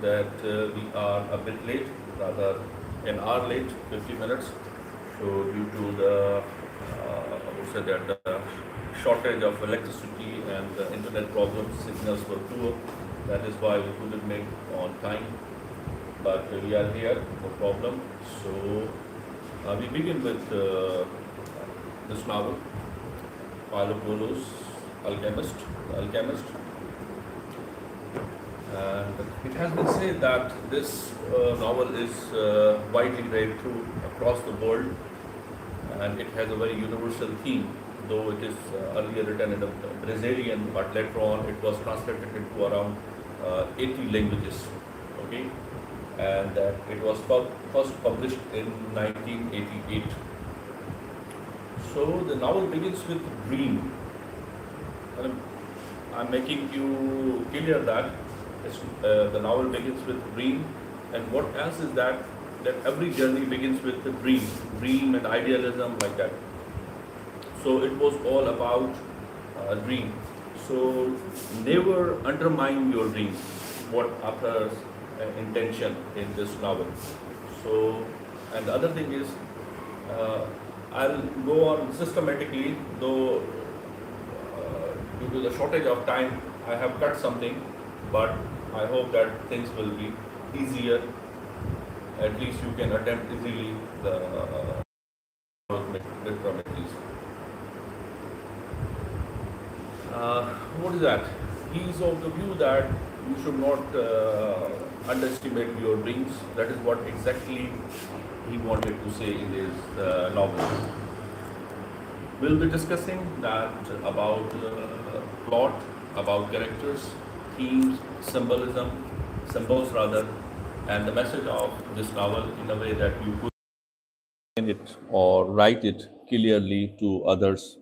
that we are a bit late, rather an hour late, 50 minutes. So due to the, I would say that the shortage of electricity and the internet problems, signals were poor. That is why we couldn't make on time. But we are here, no problem. So we begin with this novel, Paulo Coelho's Alchemist. The Alchemist. And it has been said that this novel is widely read through across the world, and it has a very universal theme. Though it is earlier written in a Brazilian, but later on it was translated into around 80 languages. Okay, and it was first published in 1988. So the novel begins with dream. And I'm making you clear that the novel begins with dream, and what else is that every journey begins with the dream and idealism like that. So it was all about dream. So never undermine your dream. What author's intention in this novel. So, and the other thing is, I'll go on systematically, though due to the shortage of time, I have cut something, but I hope that things will be easier. At least you can attempt easily the from at least. What is that? He is of the view that you should not underestimate your dreams. That is what exactly he wanted to say in his novel. We'll be discussing that about plot, about characters, themes, symbols rather, and the message of this novel in a way that you could explain it or write it clearly to others.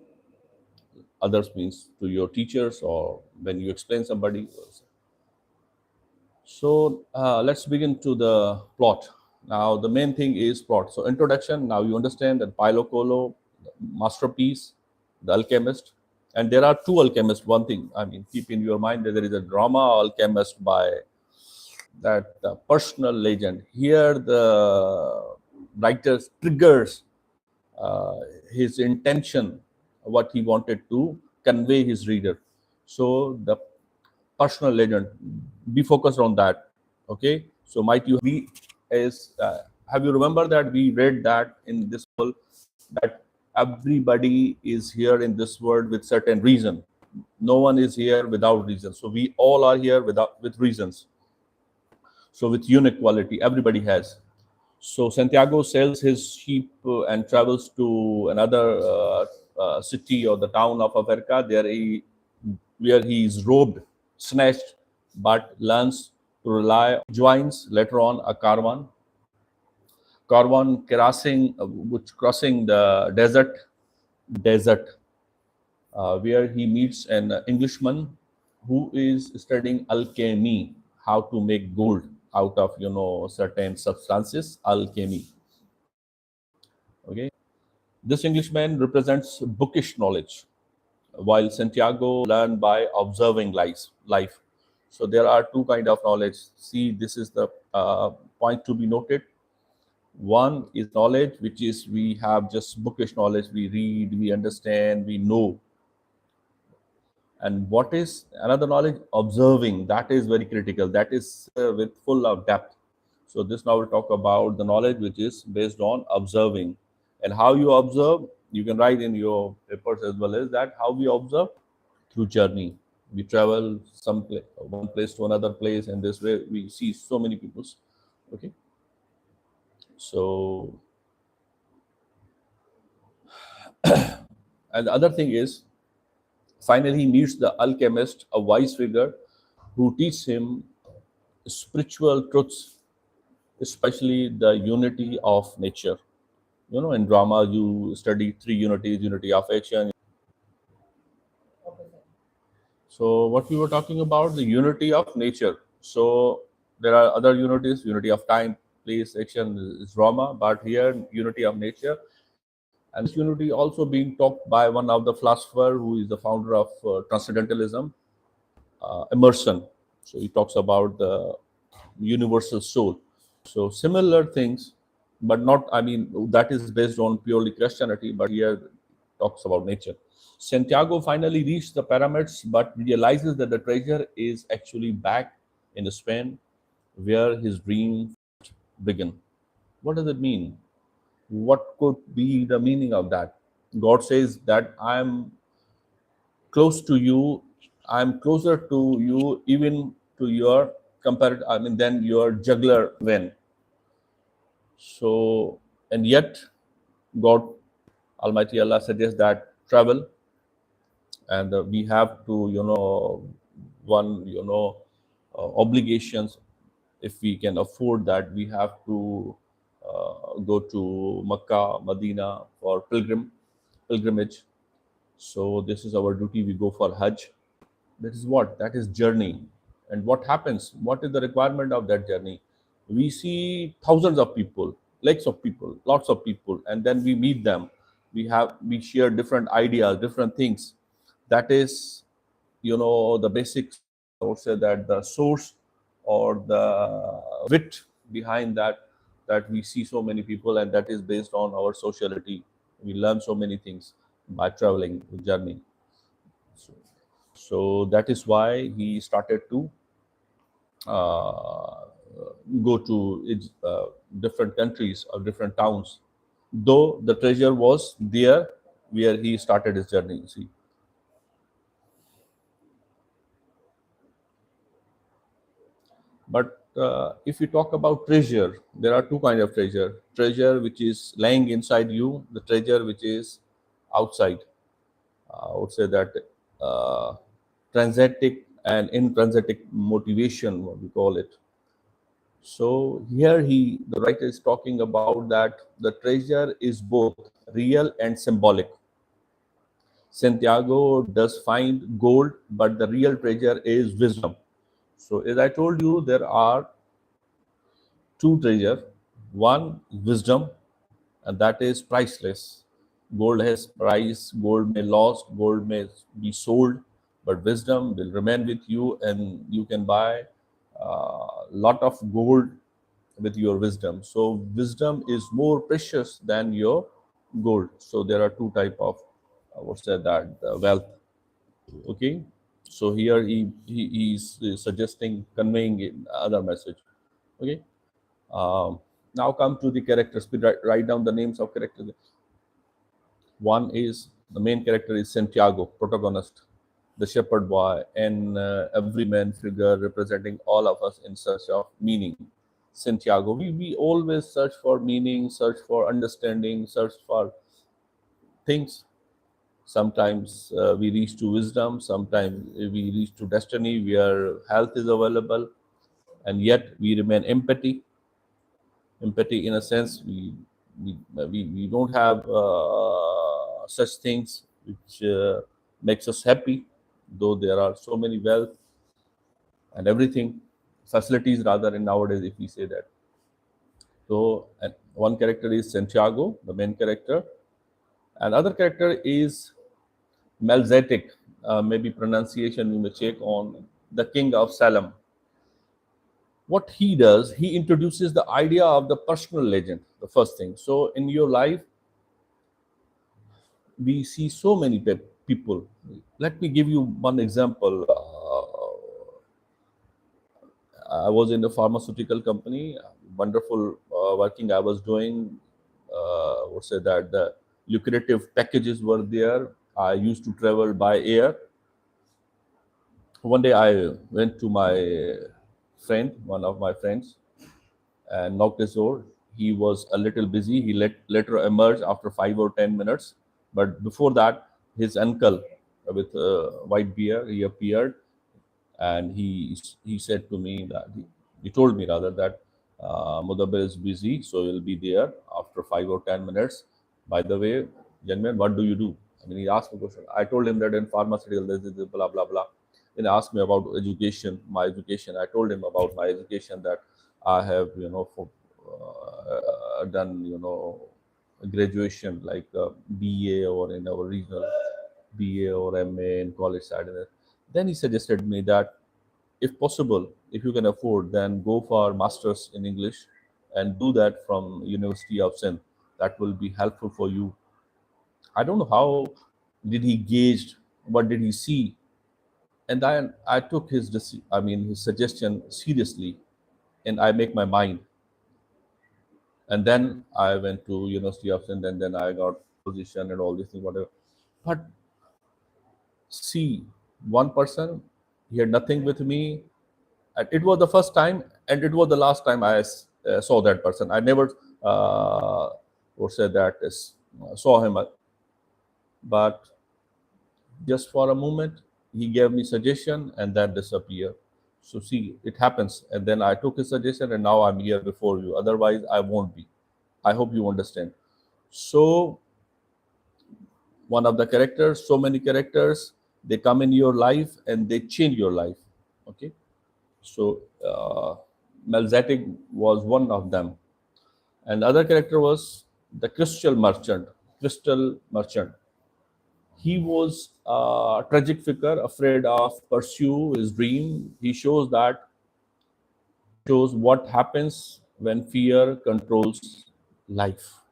Others means to your teachers or when you explain somebody. So let's begin to the plot. Now the main thing is plot. So introduction. Now you understand that Paulo Coelho, masterpiece, The Alchemist, and there are two alchemists. One thing, I mean, keep in your mind that there is a drama Alchemist by that personal legend. Here the writer triggers his intention, what he wanted to convey his reader. So the personal legend, be focused on that. Okay, so might you we is have you remember that we read that in this world that everybody is here in this world with certain reason. No one is here without reason. So we all are here with reasons. So with unique quality, everybody has. So Santiago sells his sheep and travels to another city or the town of Africa. Where he is robbed, snatched, but learns to rely. Joins later on a caravan crossing the desert, where he meets an Englishman who is studying alchemy, how to make gold out of certain substances, alchemy. Okay, this Englishman represents bookish knowledge, while Santiago learned by observing life. So there are two kind of knowledge. See, this is the point to be noted. One is knowledge, which is we have just bookish knowledge. We read, we understand, we know. And what is another knowledge? Observing. That is very critical. That is with full of depth. So this now will talk about the knowledge which is based on observing. And how you observe, you can write in your papers as well as that how we observe through journey. We travel one place to another place, and this way we see so many people. Okay. So, and the other thing is, finally he meets the alchemist, a wise figure who teaches him spiritual truths, especially the unity of nature. In drama you study three unities: unity of action. So what we were talking about, the unity of nature. So there are other unities: unity of time, place, action is drama, but here unity of nature. And this unity also being taught by one of the philosopher who is the founder of transcendentalism, Emerson. So he talks about the universal soul. So similar things, but not, I mean, that is based on purely Christianity, but here talks about nature. Santiago finally reached the pyramids, but realizes that the treasure is actually back in Spain, where his dream began. What does it mean? What could be the meaning of that? God says that I'm close to you, I'm closer to you, even to your compared, I mean, than your juggler when. So, and yet, God, Almighty Allah suggests that travel, and we have to, one, obligations. If we can afford that, we have to go to Makkah, Medina for pilgrimage. So this is our duty. We go for Hajj. That is what? That is journey. And what happens? What is the requirement of that journey? We see thousands of people, lakhs of people, lots of people, and then we meet them. We share different ideas, different things. That is, the basics, I would say that the source or the wit behind that, that we see so many people, and that is based on our sociality. We learn so many things by traveling, journey. So, so that is why he started to uh, go to different countries or different towns. Though the treasure was there where he started his journey. See, but if we talk about treasure, there are two kinds of treasure: treasure which is lying inside you, the treasure which is outside. I would say that uh, transitic and intrinsic motivation, what we call it. So here the writer is talking about that the treasure is both real and symbolic. Santiago does find gold, but the real treasure is wisdom. So as I told you, there are two treasure. One, wisdom, and that is priceless. Gold has price, gold may lost, gold may be sold, but wisdom will remain with you, and you can buy a lot of gold with your wisdom. So wisdom is more precious than your gold. So there are two type of what's that wealth. Okay. So here he's suggesting conveying other message. Okay. Um, Now come to the characters. We write down the names of characters. One is the main character is Santiago, protagonist, the shepherd boy, and everyman figure representing all of us in search of meaning. Santiago, we always search for meaning, search for understanding, search for things. Sometimes we reach to wisdom, sometimes we reach to destiny where health is available, and yet we remain empathy in a sense we don't have such things which makes us happy, though there are so many wealth and everything facilities rather in nowadays, if we say that. So and one character is Santiago, the main character, and other character is Melzetic, maybe pronunciation you may check on, the king of Salem. What he does, he introduces the idea of the personal legend, the first thing. So in your life we see so many people. Let me give you one example. I was in a pharmaceutical company, wonderful working I was doing. Would say that the lucrative packages were there. I used to travel by air. One day I went to my friend, one of my friends, and knocked his door. He was a little busy. He later emerged after 5 or 10 minutes. But before that, his uncle with white beard, he appeared, and he said to me that he told me rather that Mudabbir is busy, so he'll be there after 5 or 10 minutes. By the way, gentlemen, what do you do? I mean, he asked me a question. I told him that in pharmaceutical, this is blah blah blah. Then he asked me about education, my education. I told him about my education that I have, done, graduation like BA or in our regional BA or MA in college side. Then he suggested me that If possible, if you can afford, then go for masters in English and do that from University of Sindh. That will be helpful for you. I don't know how did he gauge, what did he see, and then I took his his suggestion seriously, and I make my mind. And then I went to University of Sindh, and then I got position and all these things, whatever. But see, one person, he had nothing with me. And it was the first time, and it was the last time saw that person. I never would say that saw him, but just for a moment, he gave me suggestion and then disappear. So see, it happens. And then I took his suggestion, and now I'm here before you. Otherwise, I won't be. I hope you understand. So one of the characters, so many characters, they come in your life and they change your life. Okay. So Melzatic was one of them, and the other character was the crystal merchant. Crystal merchant. He was a tragic figure, afraid of pursue his dream. He shows what happens when fear controls life.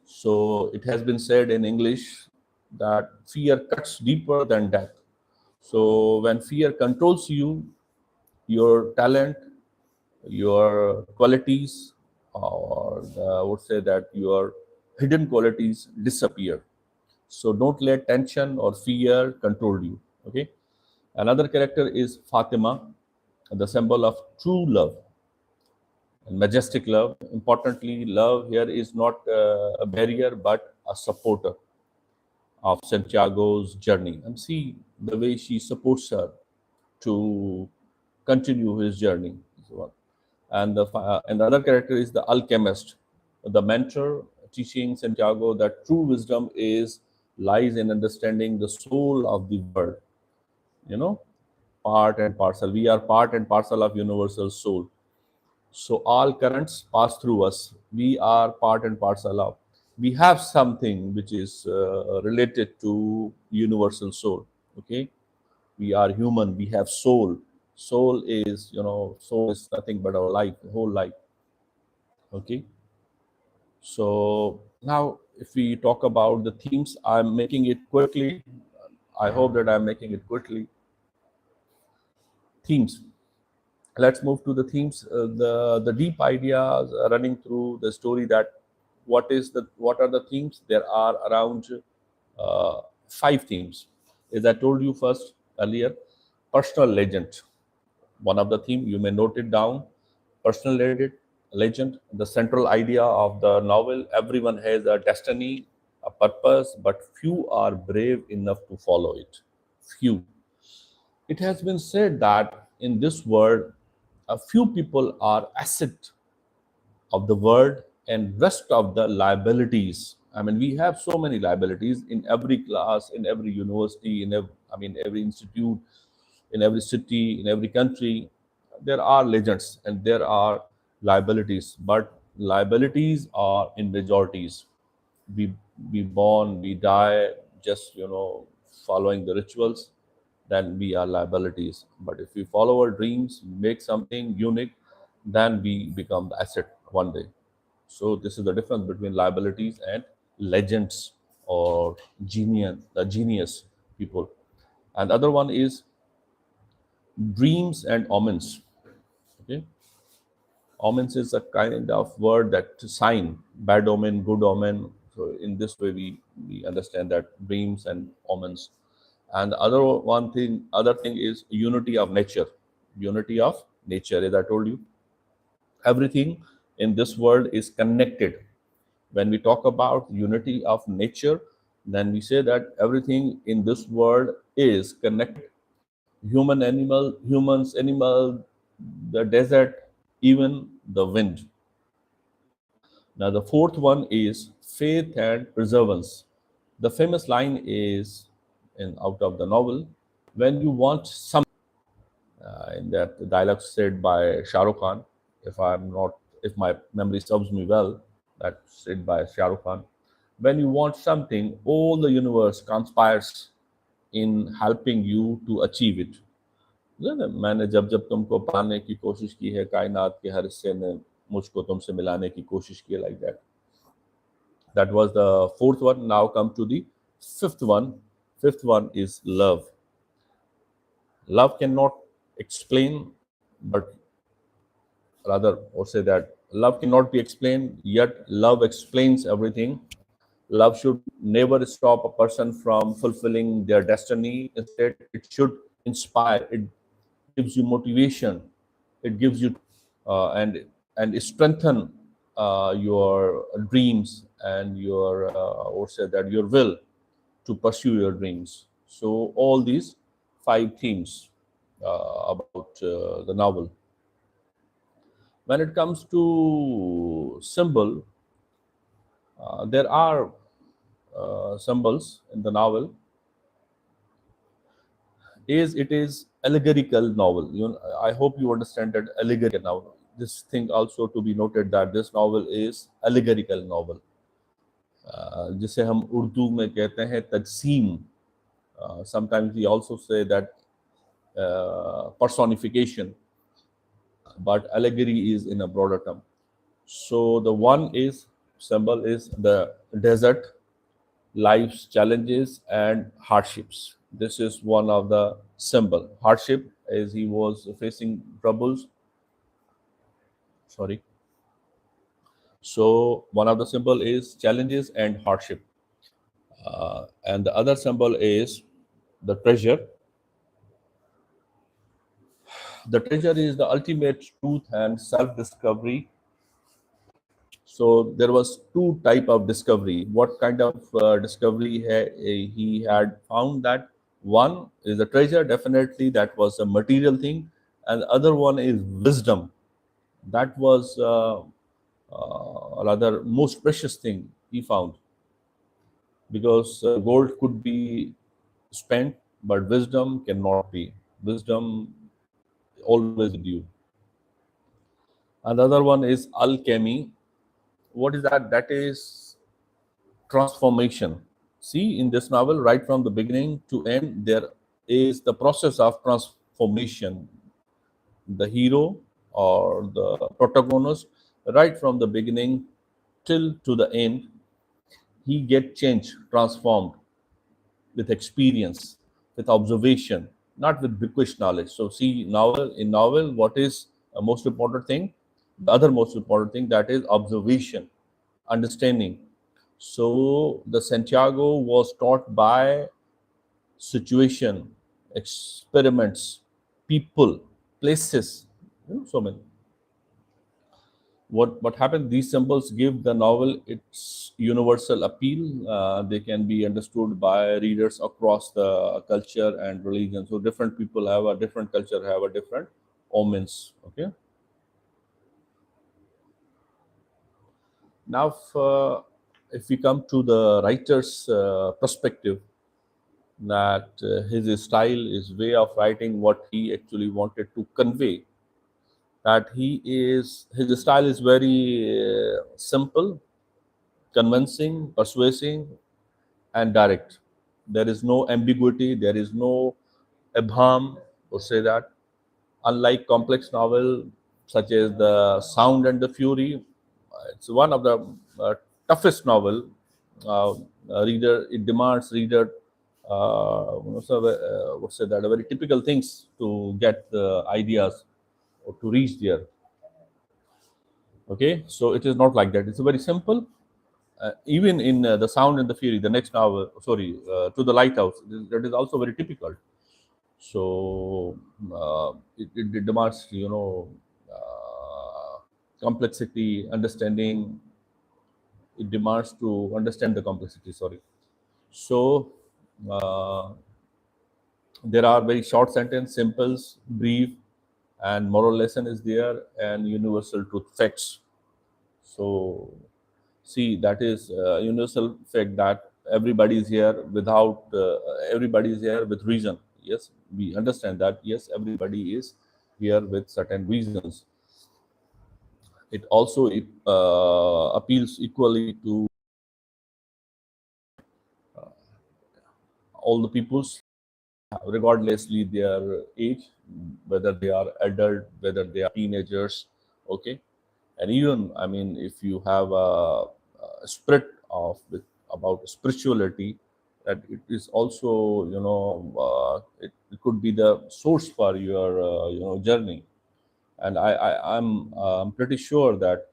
So it has been said in English that fear cuts deeper than death. So when fear controls you, your talent, your qualities, or I would say that your hidden qualities disappear. So don't let tension or fear control you. Okay. Another character is Fatima, the symbol of true love and majestic love. Importantly, love here is not a barrier but a supporter of Santiago's journey. And see the way she supports her to continue his journey. So, and the other character is the alchemist, the mentor, teaching Santiago that true wisdom is lies in understanding the soul of the world. You know, part and parcel. We are part and parcel of universal soul. So all currents pass through us. We are part and parcel of. We have something which is related to universal soul. Okay, we are human. We have soul. Soul is nothing but our life, whole life. Okay, so now if we talk about the themes, I'm making it quickly. I hope that I'm making it quickly. Themes. Let's move to the themes. The deep ideas running through the story, that what are the themes? There are around five themes. As I told you first earlier, personal legend. One of the theme, you may note it down. Personal legend, the central idea of the novel. Everyone has a destiny, a purpose, but few are brave enough to follow it. Few. It has been said that in this world, a few people are asset of the world and rest of the liabilities. I mean, we have so many liabilities in every class, in every university, every institute, in every city, in every country. There are legends and there are liabilities, but liabilities are in majorities. We we born, we die, just following the rituals, then we are liabilities. But if we follow our dreams, make something unique, then we become the asset one day. So this is the difference between liabilities and legends, or genius people. And the other one is dreams and omens. Okay, omens is a kind of word that sign, bad omen, good omen. So in this way, we understand that dreams and omens. And the other thing is unity of nature. Unity of nature, as I told you, everything in this world is connected. When we talk about unity of nature, then we say that everything in this world is connected. Humans, animal, the desert, even the wind. Now, the fourth one is faith and perseverance. The famous line is out of the novel, when you want some, in that dialogue said by Shah Rukh Khan, if my memory serves me well, that said by Shah Rukh Khan. When you want something, all the universe conspires in helping you to achieve it. ना, मैंने जब जब तुमको पाने की कोशिश की है, कायनात के हर हिस्से ने मुझको तुमसे मिलाने की कोशिश की, like that. That was the fourth one. Now come to the fifth one. Fifth one is love. Love cannot explain, but rather, or say that love cannot be explained, yet love explains everything. Love should never stop a person from fulfilling their destiny. Instead, it should inspire. It gives you motivation. It gives you and strengthen your dreams and your or say that your will to pursue your dreams. So all these five themes about the novel. When it comes to symbol, there are symbols in the novel. Is it is allegorical novel. I hope you understand that allegorical novel. This thing also to be noted that this novel is allegorical novel, जिसे हम उर्दू में कहते हैं तजसीम. Sometimes we also say that personification, but allegory is in a broader term. So the one is symbol is the desert, life's challenges and hardships. This is one of the symbol. Hardship as he was facing troubles. Sorry. So one of the symbol is challenges and hardship, and the other symbol is the treasure. The treasure is the ultimate truth and self-discovery. So there was two type of discovery. What kind of discovery he had found? That one is the treasure, definitely that was a material thing, and the other one is wisdom. That was rather most precious thing he found, because gold could be spent, but wisdom cannot be. Wisdom always with you. Another one is alchemy. What is that? That is transformation. See, in this novel, right from the beginning to end, there is the process of transformation. The hero or the protagonist, right from the beginning till to the end, he get changed, transformed with experience, with observation, not with bookish knowledge. So, see, novel, what is a most important thing? The other most important thing, that is observation, understanding. So the Santiago was taught by situation, experiments, people, places, so many. What happened? These symbols give the novel its universal appeal. They can be understood by readers across the culture and religion. So different people have a different culture, have a different omens. Okay. Now, if we come to the writer's perspective, that his style, his way of writing, what he actually wanted to convey, that his style is very simple, convincing, persuasive, and direct. There is no ambiguity, there is no abham, or say that. Unlike complex novel such as The Sound and the Fury, it's one of the toughest novel. Uh, reader, it demands reader, would say that, a very typical things to get the ideas or to reach there. Okay, so it is not like that. It's very simple. Even in The Sound and the Fury, the next novel, sorry, To the Lighthouse, that is also very typical. So it demands, complexity, understanding. It demands to understand the complexity. Sorry. So uh, there are very short sentence, simples, brief, and moral lesson is there, and universal truth facts. So see, that is universal fact that everybody is here without everybody is here with reason. Yes, we understand that. Yes, everybody is here with certain reasons. It also appeals equally to all the peoples. regardlessly their age, whether they are adult, whether they are teenagers, okay. And even, I mean, if you have a spirit of about spirituality, that it is also, it could be the source for your journey. And I'm pretty sure that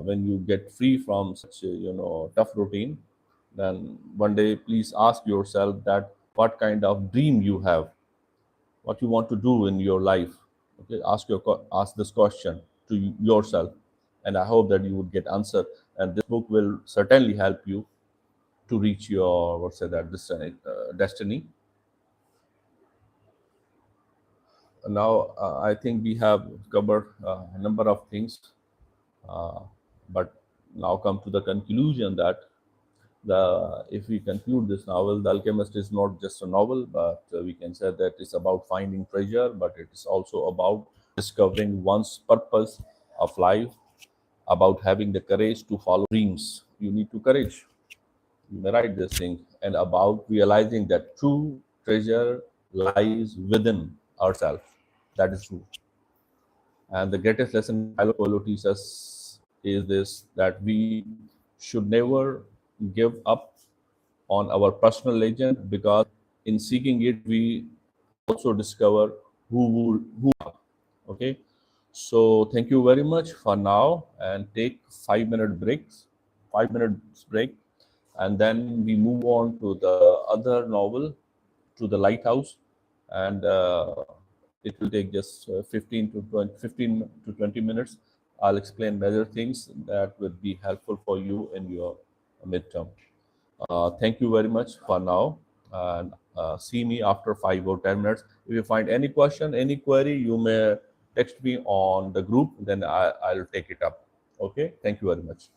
when you get free from such a, tough routine, then one day please ask yourself that what kind of dream you have, what you want to do in your life. Okay, ask this question to yourself, and I hope that you would get answer. And this book will certainly help you to reach your, what's say that, destiny. Now, I think we have covered a number of things, uh, but now come to the conclusion that if we conclude this novel, The Alchemist is not just a novel, but we can say that it's about finding treasure, but it is also about discovering one's purpose of life, about having the courage to follow dreams. You need to courage. You may write this thing, and about realizing that true treasure lies within ourselves. That is true. And the greatest lesson Paulo Coelho teaches us is this, that we should never give up on our personal legend, because in seeking it, we also discover who are. Okay. So thank you very much for now, and take 5 minute breaks, 5 minutes break, and then we move on to the other novel, to the lighthouse. And it will take just 15 to 20 minutes. I'll explain major things that would be helpful for you in your midterm. Thank you very much for now, and see me after 5 or 10 minutes. If you find any question, any query, you may text me on the group, then I'll take it up. Okay, thank you very much.